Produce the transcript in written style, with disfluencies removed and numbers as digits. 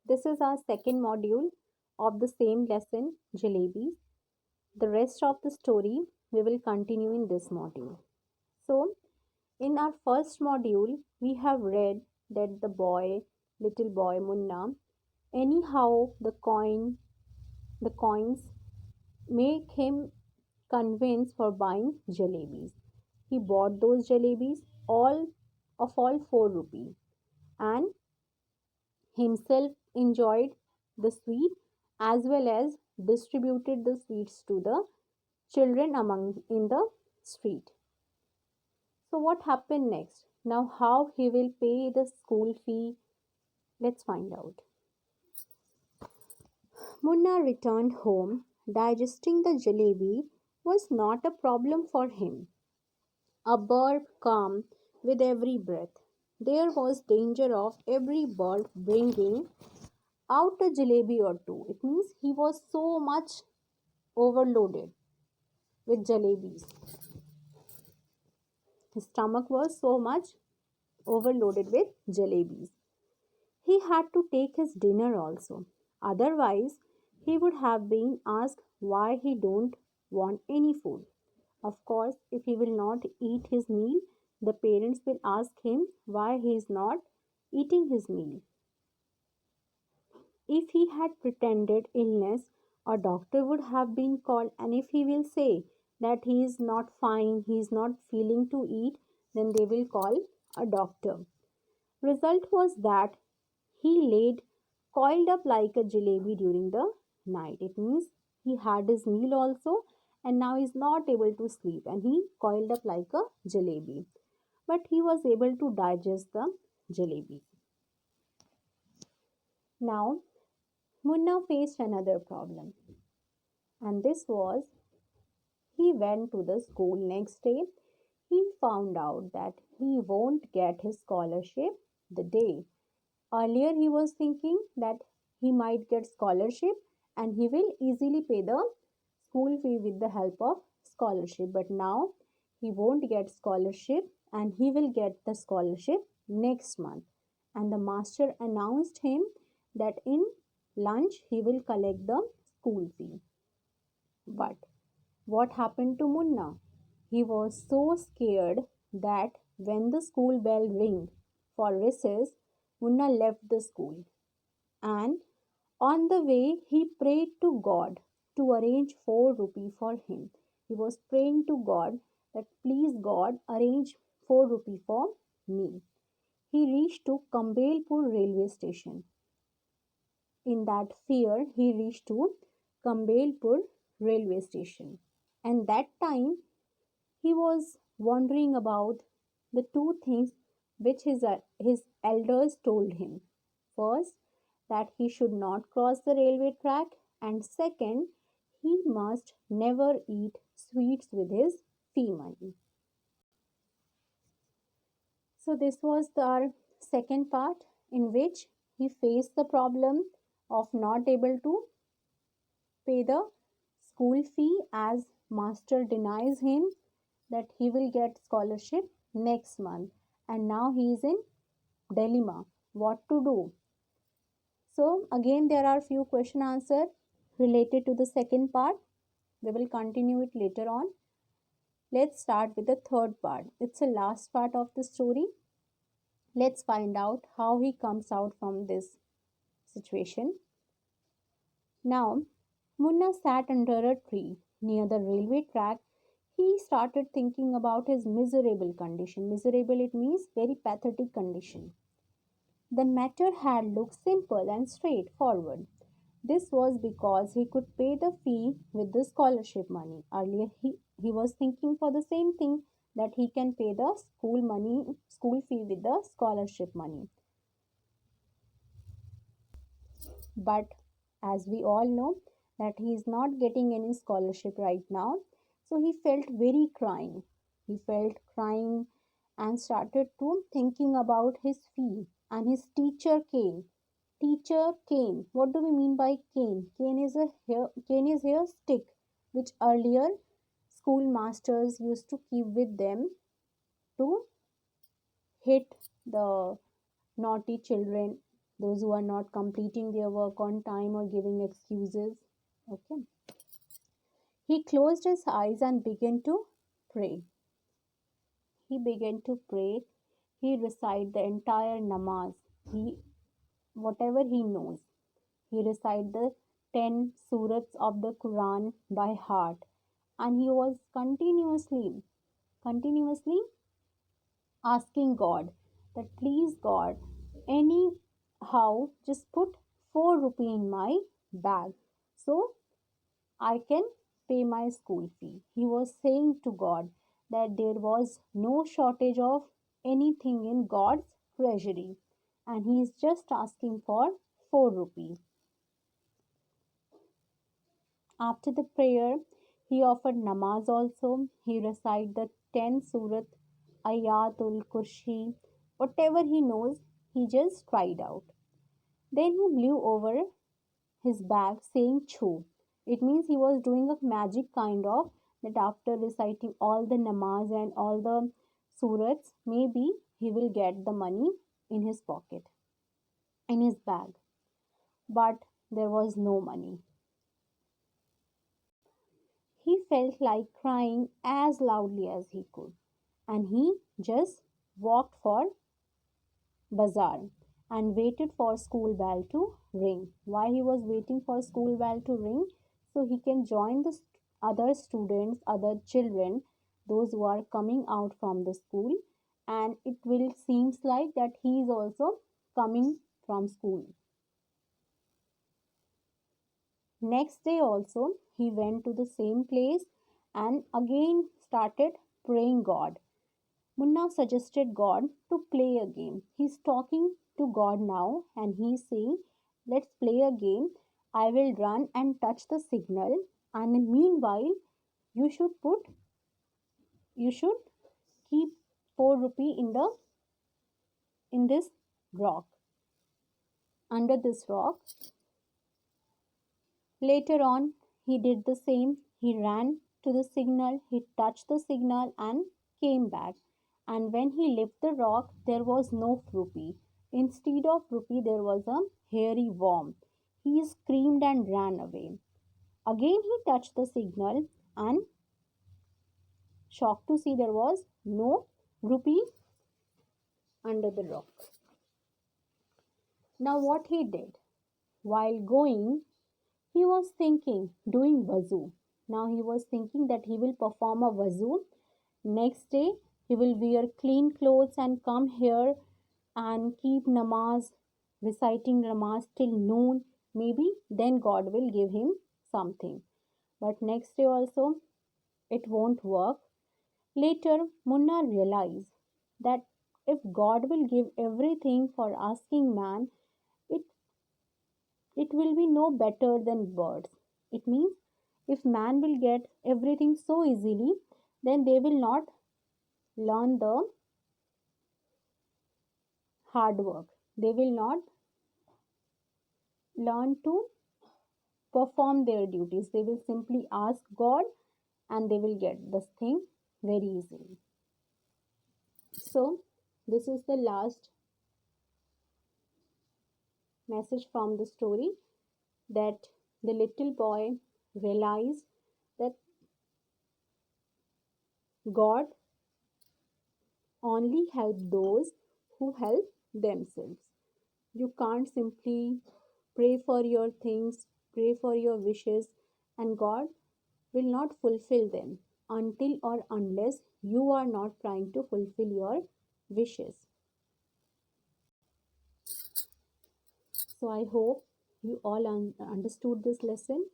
This is our second module of the same lesson, Jalebis. The rest of the story we will continue in this module. So, in our first module, we have read that little boy Munna, anyhow the coins make him convinced for buying jalebis. He bought those jalebis all 4 rupees and himself enjoyed the sweet as well as distributed the sweets to the children among in the street. So what happened next? Now how he will pay the school fee? Let's find out. Munna returned home. Digesting the jalebi was not a problem for him. A bird calm with every breath. There was danger of every bird bringing out a jalebi or two. It means he was so much overloaded with jalebis. His stomach was so much overloaded with jalebis. He had to take his dinner also. Otherwise, he would have been asked why he don't want any food. Of course, if he will not eat his meal, the parents will ask him why he is not eating his meal. If he had pretended illness, a doctor would have been called, and if he will say that he is not fine, he is not feeling to eat, then they will call a doctor. Result was that he laid coiled up like a jalebi during the night. It means he had his meal also and now is not able to sleep and he coiled up like a jalebi. But he was able to digest the jalebi. Now Munna faced another problem, and this was he went to the school next day. He found out that he won't get his scholarship the day. Earlier he was thinking that he might get scholarship and he will easily pay the school fee with the help of scholarship, but now he won't get scholarship and he will get the scholarship next month, and the master announced him that in lunch he will collect the school fee. But what happened to Munna? He was so scared that when the school bell rang for recess, Munna left the school and on the way he prayed to God to arrange 4 rupee for him. He was praying to God that please God arrange 4 rupee for me. He reached to Kambelpur railway station. In that fear, he reached to Kambelpur railway station. And that time he was wondering about the two things which his elders told him. First, that he should not cross the railway track, and second, he must never eat sweets with his fee money. So, this was our second part in which he faced the problem of not able to pay the school fee as master denies him that he will get scholarship next month, and now he is in dilemma what to do. So again there are few question answer related to the second part. We will continue it later on. Let's start with the third part. It's the last part of the story. Let's find out how he comes out from this situation. Now Munna sat under a tree near the railway track. He started thinking about his miserable condition. Miserable, it means very pathetic condition. The matter had looked simple and straightforward. This was because he could pay the fee with the scholarship money. Earlier, he was thinking for the same thing that he can pay the school fee with the scholarship money. But as we all know that he is not getting any scholarship right now, so he felt very crying. He felt crying and started to thinking about his fee, and his teacher came. Teacher cane. What do we mean by cane? Cane is here stick, which earlier schoolmasters used to keep with them to hit the naughty children those who are not completing their work on time or giving excuses. Okay. He closed his eyes and began to pray. He began to pray. He recited the entire namaz. He whatever he knows. He recited the 10 surahs of the Quran by heart, and he was continuously asking God that please God, anyhow just put 4 rupee in my bag so I can pay my school fee. He was saying to God that there was no shortage of anything in God's treasury, and he is just asking for 4 rupees. After the prayer, he offered namaz also. He recited the 10 surat, Ayatul Kursi, whatever he knows, he just tried out. Then he blew over his bag saying Chu. It means he was doing a magic kind of that after reciting all the namaz and all the surats, maybe he will get the money in his pocket, in his bag. But there was no money. He felt like crying as loudly as he could, and he just walked for bazaar and waited for school bell to ring. Why he was waiting for school bell to ring? So he can join the other students, other children, those who are coming out from the school, and it will seems like that he is also coming from school. Next day also he went to the same place and again started praying God. Munna suggested God to play a game. He's talking to God now and he's saying, let's play a game. I will run and touch the signal, and meanwhile you should put you should keep 4 rupee in this rock, under this rock. Later on, he did the same. He ran to the signal, he touched the signal and came back. And when he lifted the rock, there was no rupee. Instead of rupee, there was a hairy worm. He screamed and ran away. Again, he touched the signal and shocked to see there was no rupee under the rock. Now, what he did while going, he was thinking, doing wazoo. Now he was thinking that he will perform a wazoo. Next day, he will wear clean clothes and come here and keep namaz, reciting namaz till noon. Maybe then God will give him something. But next day also, it won't work. Later, Munna realized that if God will give everything for asking man, it it will be no better than birds. It means if man will get everything so easily, then they will not learn the hard work. They will not learn to perform their duties. They will simply ask God and they will get this thing very easily. So, this is the last message from the story, that the little boy realized that God only help those who help themselves. You can't simply pray for your things, pray for your wishes, and God will not fulfill them until or unless you are not trying to fulfill your wishes. So I hope you all understood this lesson.